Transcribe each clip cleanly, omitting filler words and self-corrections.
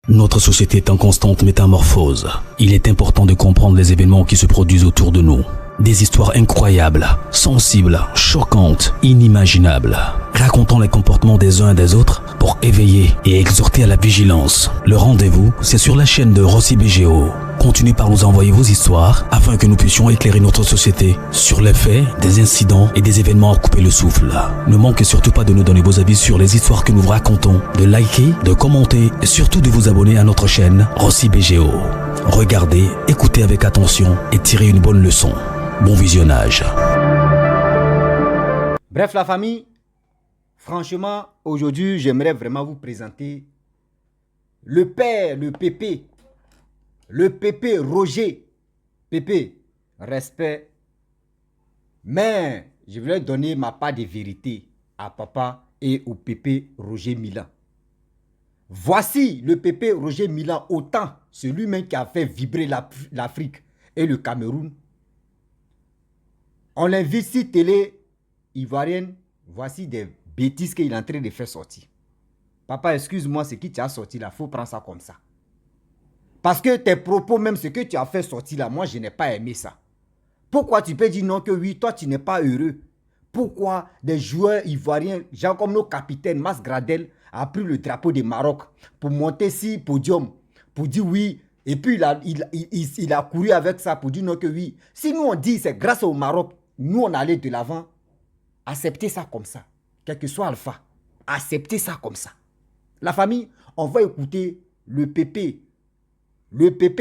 Notre société est en constante métamorphose. Il est important de comprendre les événements qui se produisent autour de nous. Des histoires incroyables, sensibles, choquantes, inimaginables. Racontons les comportements des uns et des autres pour éveiller et exhorter à la vigilance. Le rendez-vous, c'est sur la chaîne de Rossi BGO. Continuez par nous envoyer vos histoires afin que nous puissions éclairer notre société sur les faits, des incidents et des événements à couper le souffle. Ne manquez surtout pas de nous donner vos avis sur les histoires que nous vous racontons, de liker, de commenter et surtout de vous abonner à notre chaîne Rossi BGO. Regardez, écoutez avec attention et tirez une bonne leçon. Bon visionnage. Bref la famille, franchement aujourd'hui j'aimerais vraiment vous présenter le père, le pépé Roger. Pépé, respect. Mais je voulais donner ma part de vérité à papa et au pépé Roger Milan. Voici le pépé Roger Milan, autant celui-même qui a fait vibrer l'Afrique et le Cameroun. On l'investit télé ivoirienne. Voici des bêtises qu'il est en train de faire sortir. Papa, excuse-moi, ce qui t'a sorti là, il faut prendre ça comme ça. Parce que tes propos, même ce que tu as fait sortir là, moi, je n'ai pas aimé ça. Pourquoi tu peux dire non que oui, toi, tu n'es pas heureux? Pourquoi des joueurs ivoiriens, genre comme nos capitaines, Mas Gradel, a pris le drapeau du Maroc pour monter sur podium, pour dire oui, et puis il a couru avec ça pour dire non que oui. Si nous on dit c'est grâce au Maroc, nous on allait de l'avant, acceptez ça comme ça. Quel que soit Alpha, acceptez ça comme ça. La famille, on va écouter le pépé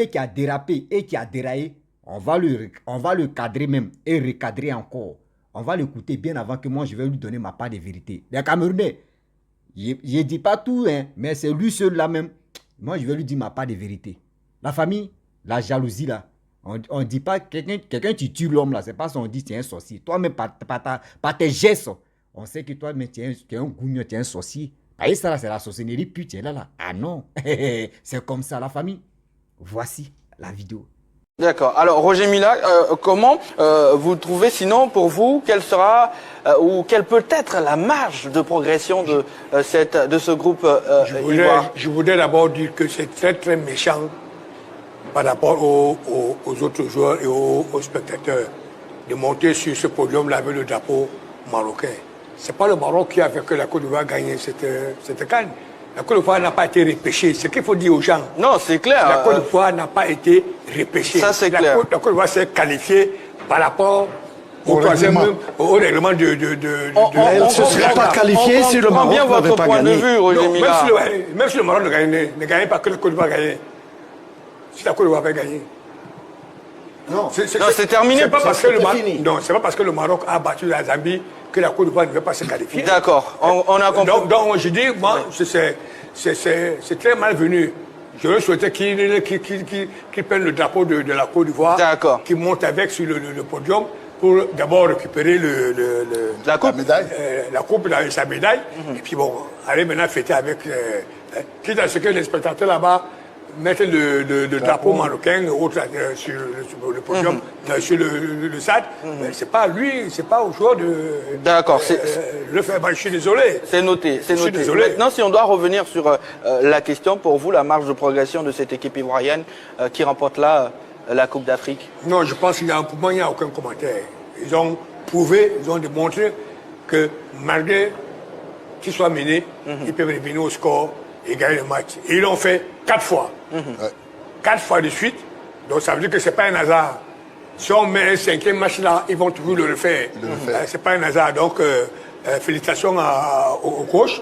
qui a dérapé et qui a déraillé. On va le cadrer même et recadrer encore. On va l'écouter bien avant que moi je vais lui donner ma part de vérité. Les Camerounais, je ne dis pas tout, hein, mais c'est lui seul là même. Moi je vais lui dire ma part de vérité. La famille, la jalousie là, on ne dit pas quelqu'un tu tues l'homme là, c'est pas ça on dit tu es un sorcier. Toi-même par tes gestes, on sait que toi-même tu es un gougnon, tu es un sorcier. Et ça là c'est la sorcellerie, puis tu es là. Ah non, c'est comme ça la famille. Voici la vidéo. D'accord. Alors Roger Mila, comment vous trouvez sinon pour vous quelle sera ou quelle peut être la marge de progression de ce groupe ivoire? Je voudrais d'abord dire que c'est très très méchant par rapport aux autres joueurs et aux spectateurs de monter sur ce podium-là avec le drapeau marocain. C'est pas le Maroc qui a fait que la Côte d'Ivoire a gagné cette CAN. La Côte d'Ivoire n'a pas été repêchée. C'est ce qu'il faut dire aux gens. Non, c'est clair. La Côte d'Ivoire n'a pas été repêchée. Ça, c'est clair. La Côte d'Ivoire s'est qualifiée par rapport au règlement de on ne serait pas qualifié si le Maroc bien votre point de vue, Roger Mila. Même si le Maroc ne gagnait pas, que la Côte d'Ivoire gagnait. Si la Côte d'Ivoire avait gagné. Non, c'est terminé. C'est pas parce que le Maroc a battu la Zambie que la Côte d'Ivoire ne veut pas se qualifier. D'accord, on a compris. Donc je dis, moi, c'est très malvenu. J'aurais souhaité qu'il prenne le drapeau de la Côte d'Ivoire, qu'il monte avec sur le podium pour d'abord récupérer la coupe, sa médaille, et puis bon, aller maintenant fêter avec, quitte à ce que les spectateurs là-bas mettre le drapeau marocain sur le podium, sur le stade. C'est pas lui, c'est pas au joueur de... D'accord. le faire. Je suis désolé. C'est noté. Je suis désolé. Maintenant, si on doit revenir sur la question, pour vous, la marge de progression de cette équipe ivoirienne qui remporte là la Coupe d'Afrique? Non, je pense pour moi, il n'y a aucun commentaire. Ils ont prouvé, ils ont démontré que malgré qu'ils soient menés, ils peuvent revenir au score et gagner le match. Et ils l'ont fait 4 fois. 4 fois de suite. Donc ça veut dire que ce n'est pas un hasard. Si on met un 5e match là, ils vont toujours le refaire. Ce n'est pas un hasard. Donc félicitations au coach,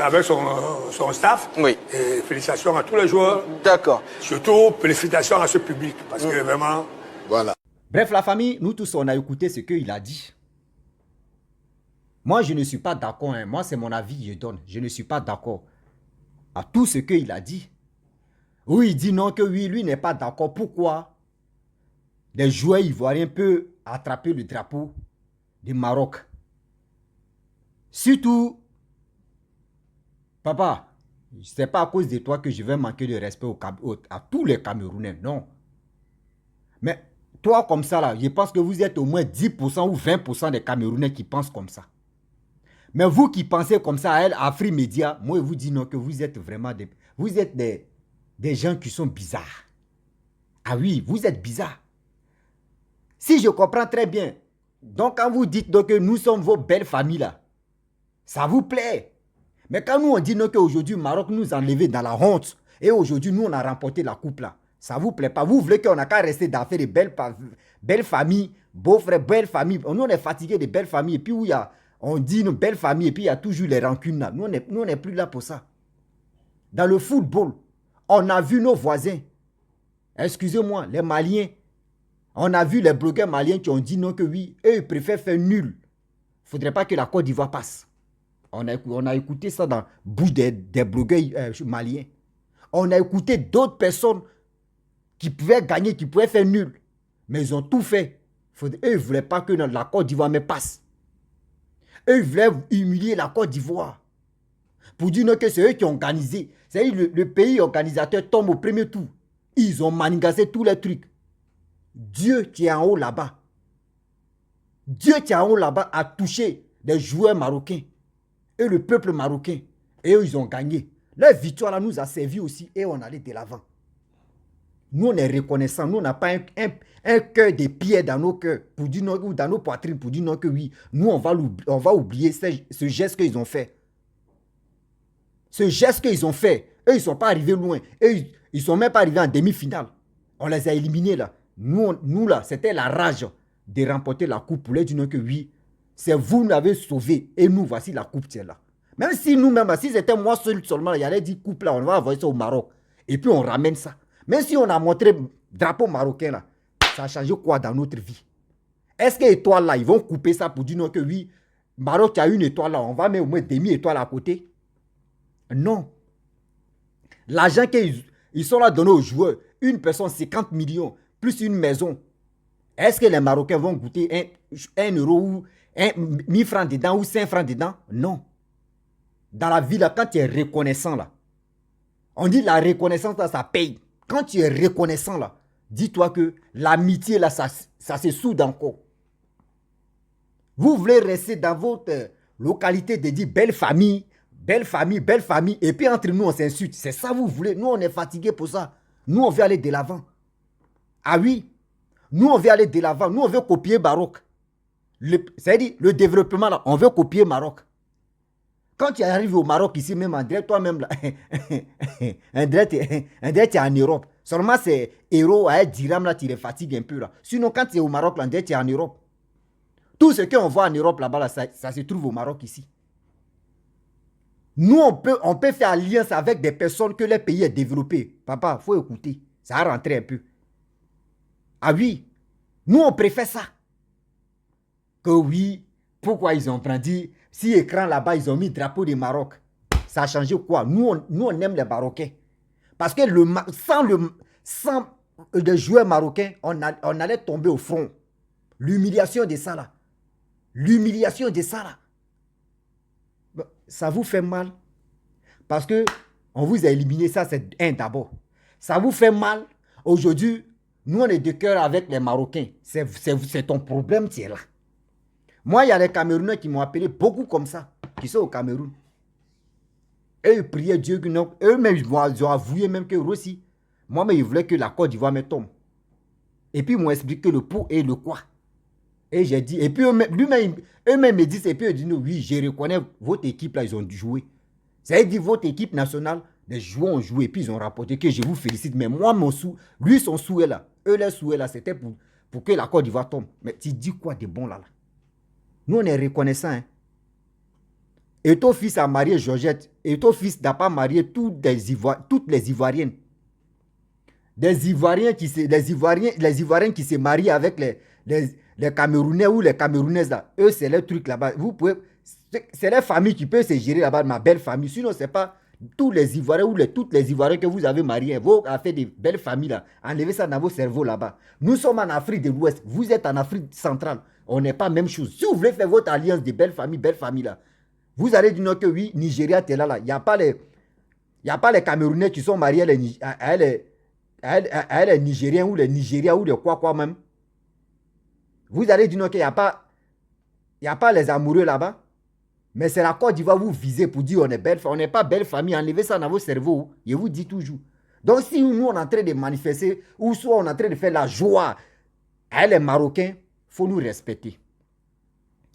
avec son staff. Oui. Et félicitations à tous les joueurs. D'accord. Surtout félicitations à ce public. Parce que vraiment... Voilà. Bref, la famille, nous tous, on a écouté ce qu'il a dit. Moi, je ne suis pas d'accord. Hein. Moi, c'est mon avis, je donne. Je ne suis pas d'accord à tout ce qu'il a dit. Oui, il dit non, que oui, lui n'est pas d'accord. Pourquoi des joueurs ivoiriens peuvent attraper le drapeau du Maroc? Surtout, papa, ce n'est pas à cause de toi que je vais manquer de respect à tous les Camerounais, non. Mais toi, comme ça, là, je pense que vous êtes au moins 10% ou 20% des Camerounais qui pensent comme ça. Mais vous qui pensez comme ça à elle, à Free Media, moi je vous dis non, que vous êtes vraiment des... Vous êtes des des gens qui sont bizarres. Ah oui, vous êtes bizarres. Si je comprends très bien, donc quand vous dites donc, que nous sommes vos belles familles là, ça vous plaît. Mais quand nous on dit qu'aujourd'hui Maroc nous a enlevés dans la honte, et aujourd'hui nous on a remporté la coupe là, ça vous plaît pas. Vous voulez qu'on a qu'à rester dans faire de belles familles, beaux-frères, belles familles. Nous on est fatigués de belles familles, et puis où il y a, on dit une belle famille, et puis il y a toujours les rancunes là. Nous on n'est plus là pour ça. Dans le football, on a vu nos voisins, excusez-moi, les Maliens, on a vu les blogueurs maliens qui ont dit non que oui, eux ils préfèrent faire nul. Il ne faudrait pas que la Côte d'Ivoire passe. On a écouté ça dans la bouche des blogueurs maliens. On a écouté d'autres personnes qui pouvaient gagner, qui pouvaient faire nul. Mais ils ont tout fait. Eux, ils ne voulaient pas que la Côte d'Ivoire me passe. Eux, ils voulaient humilier la Côte d'Ivoire. Pour dire que c'est eux qui ont organisé. C'est-à-dire le pays organisateur tombe au premier tour. Ils ont manigancé tous les trucs. Dieu qui est en haut là-bas. Dieu qui est en haut là-bas a touché les joueurs marocains et le peuple marocain. Et eux, ils ont gagné. Leur victoire là nous a servi aussi et on allait de l'avant. Nous, on est reconnaissants. Nous, on n'a pas un cœur de pierre dans nos cœurs, pour dire non, ou dans nos poitrines, pour dire non que oui. Nous, on va oublier ce geste qu'ils ont fait. Ce geste qu'ils ont fait, eux, ils ne sont pas arrivés loin. Eux, ils ne sont même pas arrivés en demi-finale. On les a éliminés là. Nous là, c'était la rage de remporter la coupe pour leur dire non que oui, c'est vous qui l'avez sauvé et nous, voici la coupe, tiens là. Même si nous-mêmes, si c'était moi seul seulement, il y allait dire coupe là, on va envoyer ça au Maroc. Et puis on ramène ça. Même si on a montré le drapeau marocain là, ça a changé quoi dans notre vie? Est-ce que l'étoile là, ils vont couper ça pour dire non que oui, Maroc a une étoile là, on va mettre au moins demi-étoile à côté? Non. L'argent qu'ils sont là donnés aux joueurs, une personne 50 millions, plus une maison. Est-ce que les Marocains vont goûter 1 euro ou 1000 francs dedans ou 5 francs dedans? Non. Dans la vie là, quand tu es reconnaissant là, on dit la reconnaissance là, ça paye. Quand tu es reconnaissant là, dis-toi que l'amitié là, ça se soude encore. Vous voulez rester dans votre localité de dire belle famille, belle famille, belle famille, et puis entre nous on s'insulte. C'est ça vous voulez. Nous on est fatigués pour ça. Nous on veut aller de l'avant. Ah oui, nous on veut aller de l'avant. Nous on veut copier Maroc. C'est-à-dire le développement là, on veut copier Maroc. Quand tu arrives au Maroc ici, même André, toi-même là, André, tu es en Europe. Seulement c'est héros à dirham là, tu les fatigues un peu là. Sinon quand tu es au Maroc, là, André, tu es en Europe. Tout ce qu'on voit en Europe là-bas, là, ça se trouve au Maroc ici. Nous, on peut faire alliance avec des personnes que le pays est développé. Papa, il faut écouter. Ça a rentré un peu. Ah oui, nous on préfère ça. Que oui, pourquoi ils ont pris, si écran là-bas, ils ont mis le drapeau du Maroc. Ça a changé quoi? Nous on aime les Marocains. Parce que sans les joueurs marocains, on allait tomber au front. L'humiliation de ça là. L'humiliation de ça là. Ça vous fait mal. Parce que on vous a éliminé, ça c'est un d'abord. Ça vous fait mal. Aujourd'hui, nous on est de cœur avec les Marocains. C'est ton problème, tu es là. Moi, il y a des Camerounais qui m'ont appelé beaucoup comme ça, qui sont au Cameroun. Et ils priaient Dieu que non. Eux-mêmes, ils ont avoué même que Rossi, moi-même, ils voulaient que la Côte d'Ivoire me tombe. Et puis, ils m'ont expliqué le pour et le quoi. Et j'ai dit, et puis eux-mêmes me disent, et puis ils disent, oui, je reconnais votre équipe là, ils ont joué. C'est-à-dire, votre équipe nationale, les joueurs ont joué, et puis ils ont rapporté que je vous félicite. Mais moi, lui, son souhait là, eux, leur souhait là, c'était pour que la Côte d'Ivoire tombe. Mais tu dis quoi de bon là? Nous, on est reconnaissants. Hein? Et ton fils a marié Georgette. Et ton fils n'a pas marié toutes les Ivoiriennes. Les Ivoiriens qui se marient avec les Camerounais ou les Camerounaises là. Eux, c'est leur truc là-bas. C'est leur famille qui peut se gérer là-bas, ma belle famille. Sinon, ce n'est pas tous les Ivoiriens ou toutes les Ivoiriens que vous avez mariés. Vous avez fait des belles familles là. Enlevez ça dans vos cerveaux là-bas. Nous sommes en Afrique de l'Ouest. Vous êtes en Afrique centrale. On n'est pas la même chose. Si vous voulez faire votre alliance de belles familles là, vous allez dire non que oui, Nigeria, tu es là. Il n'y a pas les Camerounais qui sont mariés à les Nigériens ou les Nigérias ou les quoi même. Vous allez dire non qu'il n'y a pas les amoureux là-bas. Mais c'est la Côte d'Ivoire vous visez pour dire on est belle. On n'est pas belle famille. Enlevez ça dans vos cerveaux. Je vous dis toujours. Donc si nous, on est en train de manifester, ou soit on est en train de faire la joie, les Marocains, il faut nous respecter.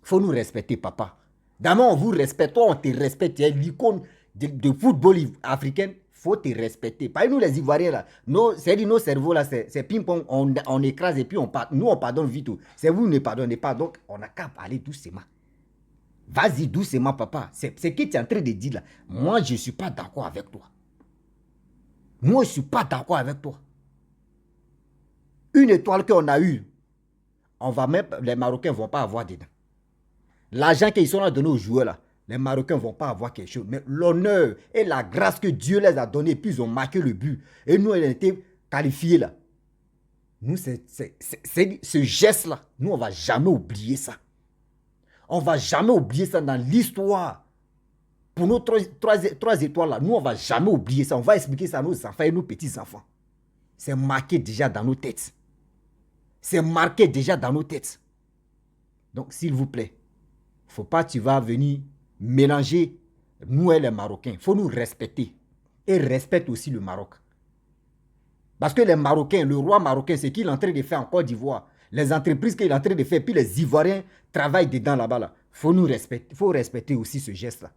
Il faut nous respecter, papa. D'abord, on vous respecte, toi, on te respecte. Tu es l'icône de football africain, il faut te respecter. Pas nous, les Ivoiriens, là. C'est-à-dire, nos cerveaux, là, c'est ping-pong, on écrase et puis on pardonne. Nous, on pardonne vite. C'est vous, ne pardonnez pas. Donc, on n'a qu'à parler doucement. Vas-y, doucement, papa. C'est ce que tu es en train de dire, là. Moi, je ne suis pas d'accord avec toi. Moi, je ne suis pas d'accord avec toi. Une étoile qu'on a eue, les Marocains ne vont pas avoir dedans. L'argent qu'ils sont donné aux joueurs, là, les Marocains ne vont pas avoir quelque chose. Mais l'honneur et la grâce que Dieu les a donné, puis ils ont marqué le but. Et nous, on a été qualifiés là. Nous, ce geste-là, nous, on ne va jamais oublier ça. On ne va jamais oublier ça dans l'histoire. Pour nos trois étoiles là, nous, on ne va jamais oublier ça. On va expliquer ça à nos enfants et nos petits-enfants. C'est marqué déjà dans nos têtes. C'est marqué déjà dans nos têtes. Donc, s'il vous plaît, il ne faut pas que tu vas venir mélanger nous et les Marocains. Il faut nous respecter. Et respecte aussi le Maroc. Parce que les Marocains, le roi marocain, c'est qu'il est en train de faire en Côte d'Ivoire. Les entreprises qu'il est en train de faire, puis les Ivoiriens travaillent dedans là-bas. Là. Faut nous respecter. Il faut respecter aussi ce geste-là.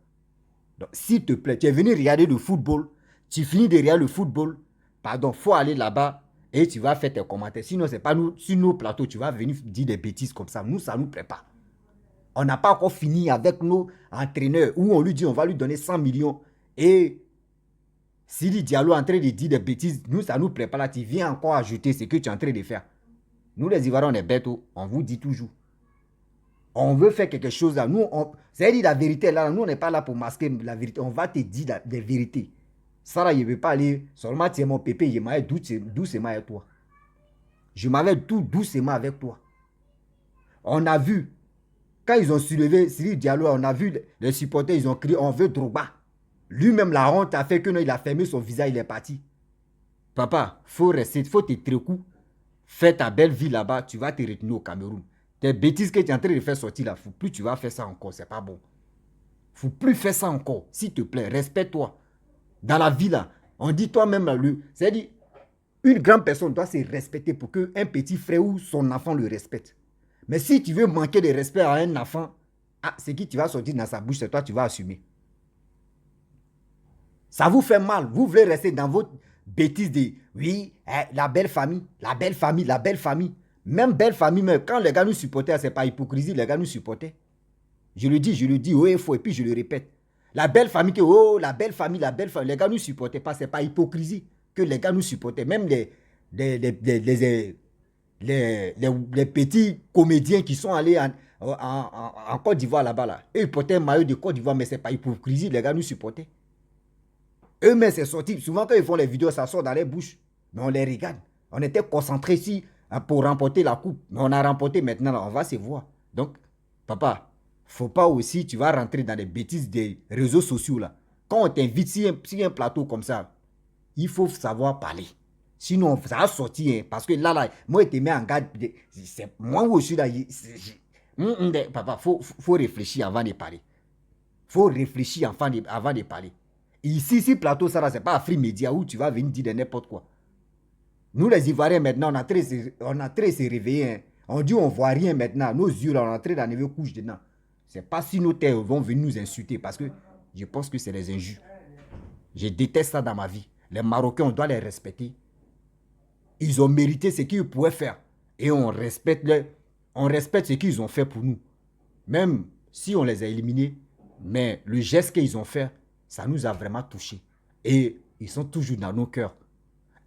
Donc, s'il te plaît, tu es venu regarder le football, tu finis de regarder le football, pardon, il faut aller là-bas et tu vas faire tes commentaires. Sinon, c'est pas nous, sur nos plateaux, tu vas venir dire des bêtises comme ça. Nous, ça nous prépare. On n'a pas encore fini avec nos entraîneurs où on lui dit on va lui donner 100 millions et Sidi Diallo est en train de dire des bêtises. Nous, ça nous prépare là. Tu viens encore ajouter ce que tu es en train de faire. Nous, les Ivoiriens, on est bêtes. On vous dit toujours. On veut faire quelque chose là. Nous, c'est-à-dire la vérité là. Nous, on n'est pas là pour masquer la vérité. On va te dire des vérités. Ça là, je ne veux pas aller. Seulement, tu es mon pépé. Je m'avais doucement avec toi. Je m'avais tout doucement avec toi. On a vu. Quand ils ont soulevé Sidi Diallo, on a vu les supporters, ils ont crié, on veut Drogba. Lui-même, la honte a fait que non, il a fermé son visage, il est parti. Papa, il faut rester, il faut te trécou. Fais ta belle vie là-bas, tu vas te retenir au Cameroun. Tes bêtises que tu es en train de faire sortir là, il ne faut plus tu vas faire ça encore, c'est pas bon. Il ne faut plus faire ça encore, s'il te plaît, respecte-toi. Dans la vie là, on dit toi-même là, c'est-à-dire, une grande personne doit se respecter pour qu'un petit frère ou son enfant le respecte. Mais si tu veux manquer de respect à un enfant, c'est qui tu vas sortir dans sa bouche, c'est toi tu vas assumer. Ça vous fait mal. Vous voulez rester dans votre bêtise de oui, la belle famille, la belle famille, la belle famille. Même belle famille, mais quand les gars nous supportaient, c'est pas hypocrisie, les gars nous supportaient. Je le dis, oui, il faut, et puis je le répète. La belle famille, la belle famille, les gars nous supportaient pas, c'est pas hypocrisie que les gars nous supportaient. Même les petits comédiens qui sont allés en Côte d'Ivoire là-bas, là. Eux, ils portaient un maillot de Côte d'Ivoire, mais c'est pas hypocrisie, les gars nous supportaient. Eux-mêmes, c'est sorti. Souvent, quand ils font les vidéos, ça sort dans les bouches. Mais on les regarde. On était concentrés ici pour remporter la coupe. Mais on a remporté maintenant, là, on va se voir. Donc, papa, faut pas aussi, tu vas rentrer dans les bêtises des réseaux sociaux, là. Quand on t'invite sur un plateau comme ça, il faut savoir parler. Sinon, ça va sortir, hein, parce que là, moi, je te mets en garde. Moi, où je suis là, papa, faut réfléchir avant de parler. Faut réfléchir avant de parler. Ici, si plateau, ça, c'est pas Afrique Média où tu vas venir dire n'importe quoi. Nous, les Ivoiriens, maintenant, on a très se réveiller. Hein. On dit on voit rien maintenant. Nos yeux, là, on est en train d'enlever couche dedans. C'est pas si nos terres vont venir nous insulter parce que je pense que c'est les injures. Je déteste ça dans ma vie. Les Marocains, on doit les respecter. Ils ont mérité ce qu'ils pouvaient faire. Et on respecte ce qu'ils ont fait pour nous. Même si on les a éliminés, mais le geste qu'ils ont fait, ça nous a vraiment touchés. Et ils sont toujours dans nos cœurs.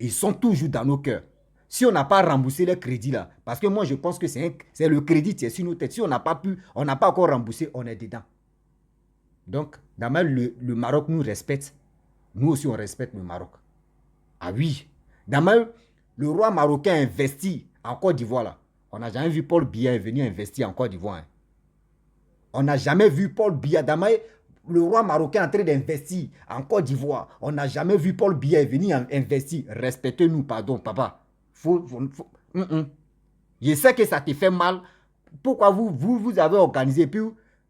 Ils sont toujours dans nos cœurs. Si on n'a pas remboursé les crédits là, parce que moi je pense que c'est le crédit qui est sur nos têtes. Si on n'a pas encore remboursé, on est dedans. Donc, d'abord, le Maroc nous respecte. Nous aussi, on respecte le Maroc. Ah oui. D'abord, le roi marocain investit en Côte d'Ivoire là. On n'a jamais vu Paul Biya venir investir en Côte d'Ivoire. Hein. On n'a jamais vu Paul Biya. D'abord, le roi marocain est en train d'investir en Côte d'Ivoire. On n'a jamais vu Paul Biya venir investir. Respectez-nous, pardon, papa. Je sais que ça te fait mal. Pourquoi vous avez organisé, puis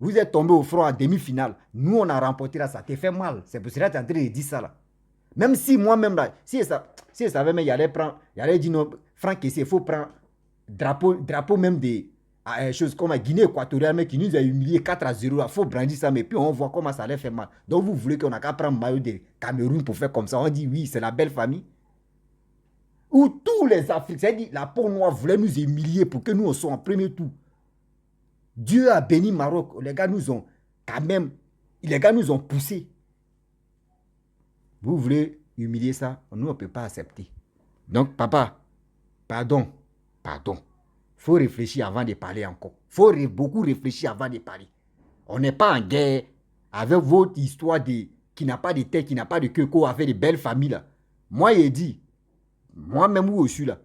vous êtes tombé au front en demi-finale. Nous, on a remporté là, ça te fait mal. C'est pour cela que tu es en train de dire ça là. Même si moi-même, là, si elle savait, mais il allait dire non, Franck, il faut prendre drapeau même des choses comme la Guinée équatoriale, mais qui nous a humilié 4-0. Il faut brandir ça, mais puis on voit comment ça allait faire mal. Donc vous voulez qu'on a qu'à prendre maillot de Cameroun pour faire comme ça. On dit oui, c'est la belle famille. Où tous les Africains, c'est-à-dire la peau noire voulait nous humilier pour que nous on soit en premier tour. Dieu a béni Maroc. Les gars nous ont quand même, les gars nous ont poussés. Vous voulez humilier ça? Nous on ne peut pas accepter. Donc papa, pardon. Il faut réfléchir avant de parler encore. Il faut beaucoup réfléchir avant de parler. On n'est pas en guerre avec votre histoire qui n'a pas de tête, qui n'a pas de queue, avec des belles familles là. Moi, il dit, moi-même où je suis là,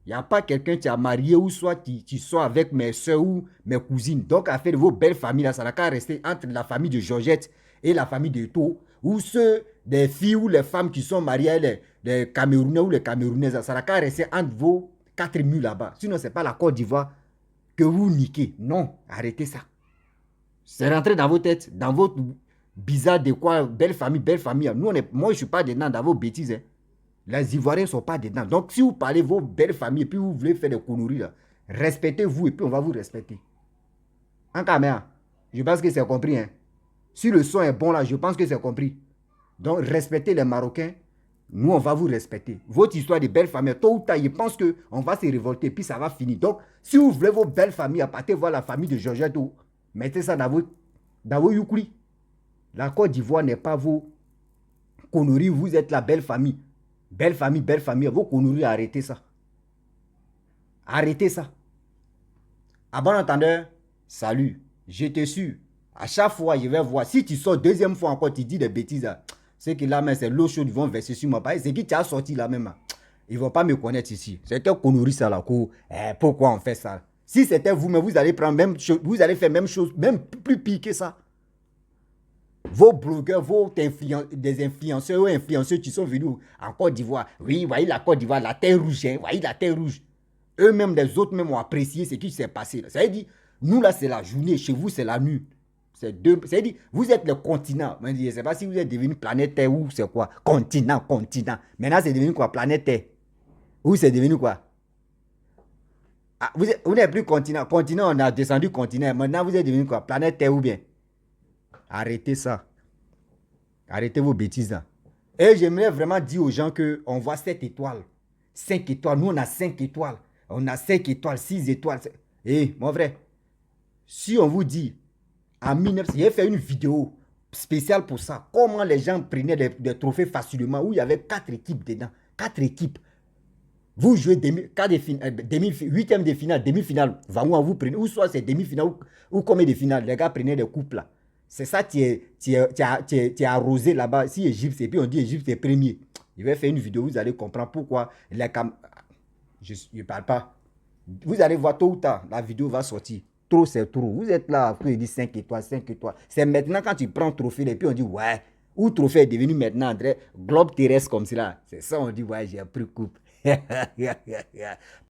il n'y a pas quelqu'un qui a marié ou soit qui soit avec mes soeurs ou mes cousines. Donc, à faire de vos belles familles là, ça n'a qu'à rester entre la famille de Georgette et la famille de Eto, ou ceux des filles ou les femmes qui sont mariées, les Camerounais ou les Camerounaises, ça n'a qu'à rester entre vos 4 murs là-bas. Sinon, ce n'est pas la Côte d'Ivoire que vous niquez. Non, arrêtez ça. C'est rentré dans vos têtes, dans votre bizarre de quoi, belle famille. Nous, moi, je ne suis pas dedans dans vos bêtises. Hein. Les Ivoiriens ne sont pas dedans. Donc, si vous parlez de vos belles familles et puis vous voulez faire des conneries, là, respectez-vous et puis on va vous respecter. En caméra, je pense que c'est compris. Hein. Si le son est bon là, je pense que c'est compris. Donc, respectez les Marocains. Nous, on va vous respecter. Votre histoire de belles familles, tôt ou tard, je pense qu'on va se révolter, puis ça va finir. Donc, si vous voulez vos belles familles, partez voir la famille de Georgette, mettez ça dans vos youkli. La Côte d'Ivoire n'est pas vos conneries, vous êtes la belle famille. Belle famille. Vos conneries, arrêtez ça. Arrêtez ça. À bon entendeur, salut. Je te suis. À chaque fois, je vais voir. Si tu sors deuxième fois encore, tu dis des bêtises. C'est que là, c'est l'eau chaude, ils vont verser sur moi. C'est qui t'a sorti là même. Ils ne vont pas me connaître ici. C'est quelle connerie ça là. Pourquoi on fait ça? Si c'était vous, mais vous allez prendre même chose, vous allez faire même chose, même plus pire que ça. Vos blogueurs, des influenceurs ou influenceurs qui sont venus en Côte d'Ivoire. Oui, voyez la Côte d'Ivoire, la terre rouge, hein, voyez la terre rouge. Eux-mêmes, les autres même ont apprécié ce qui s'est passé. Ça veut dire, nous là, c'est la journée, chez vous, c'est la nuit. C'est-à-dire, vous êtes le continent. Je ne sais pas si vous êtes devenu planète Terre ou c'est quoi. Continent. Maintenant, c'est devenu quoi? Planète Terre. Ou c'est devenu quoi? Ah, vous n'êtes plus continent. Continent, on a descendu continent. Maintenant, vous êtes devenu quoi? Planète Terre ou bien? Arrêtez ça. Arrêtez vos bêtises là. Et j'aimerais vraiment dire aux gens qu'on voit 7 étoiles. 5 étoiles. Nous, on a 5 étoiles. On a 5 étoiles, 6 étoiles. Mon frère, si on vous dit, en 1900, j'ai fait une vidéo spéciale pour ça. Comment les gens prenaient des trophées facilement, où il y avait 4 équipes dedans. 4 équipes. Vous jouez huitième de finale, demi-finale. Vous prenez, ou soit c'est demi-finale, ou combien de finales. Les gars prenaient des coupes là. C'est ça qui est arrosé là-bas. Si Égypte, et puis on dit Égypte est premier. Je vais faire une vidéo, vous allez comprendre pourquoi je ne parle pas. Vous allez voir tôt ou tard, la vidéo va sortir. Trop, c'est trop. Vous êtes là, après, il dit 5 étoiles, 5 étoiles. C'est maintenant quand tu prends trophée, et puis on dit, ouais, où trophée est devenu maintenant, André, globe terrestre comme cela. C'est ça, on dit, ouais, j'ai pris coupe.